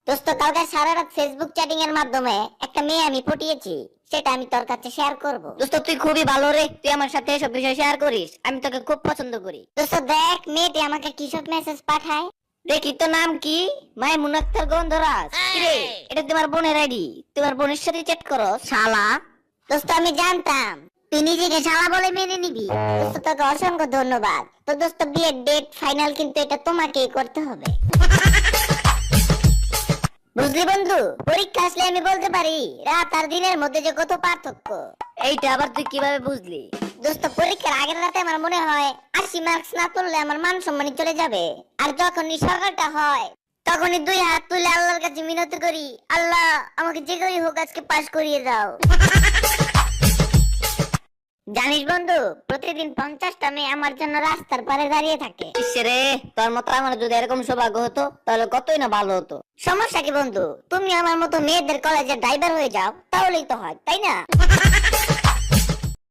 দোস্ত কালকে সারা রাত ফেসবুক চ্যাটিং এর মাধ্যমে একটা মেয়ে আমি পটিয়েছি, সেটা আমি তোর কাছে শেয়ার করব। দোস্ত তুই খুবই ভালো রে, তুই আমার সাথে এসব বিষয় শেয়ার করিস, আমি তোকে খুব পছন্দ করি। দোস্ত দেখ মেয়েটি আমাকে কিসব মেসেজ পাঠায়। দেখি তো নাম কি? মাইমুন আক্তার গন্ধরাজ। কিরে, এটা তোমার বোনের আইডি? তোমার বোনের সাথে চ্যাট করো শালা? দোস্ত আমি জানতাম তুই নিজেকে শালা বলে মেনে নিবি। দোস্ত তোকে অসংখ্য ধন্যবাদ। তো দোস্ত বিয়ের ডেট ফাইনাল কিন্তু এটা তোমাকেই করতে হবে। বুঝলি বন্ধু, পরীক্ষা আসলে আমি বলতে পারি রাত আর দিনের মধ্যে যে কত পার্থক্য। এইটা আবার তুই কিভাবে বুঝলি? দোস্ত পরীক্ষার আগের রাতে আমার মনে হয় 80 মার্কস না তুললে আমার মান সম্মানই চলে যাবে। আর যখনই সকালটা হয় তখনই দুই হাত তুলে আল্লাহর কাছে মিনতি করি, আল্লাহ আমাকে যে করেই হোক আজকে পাশ করিয়ে দাও। জানিস বন্ধু, প্রতিদিন 50টা মেয়ে আমার জন্য রাস্তার পারে দাঁড়িয়ে থাকে। ইসরে, তোর মতো আমার যদি এরকম সৌভাগ্য হতো তাহলে কতই না ভালো হতো। সমস্যা কি বন্ধু, তুমি আমার মতো মেয়েদের কলেজের ড্রাইভার হয়ে যাও, তাহলেই তো হয়, তাই না?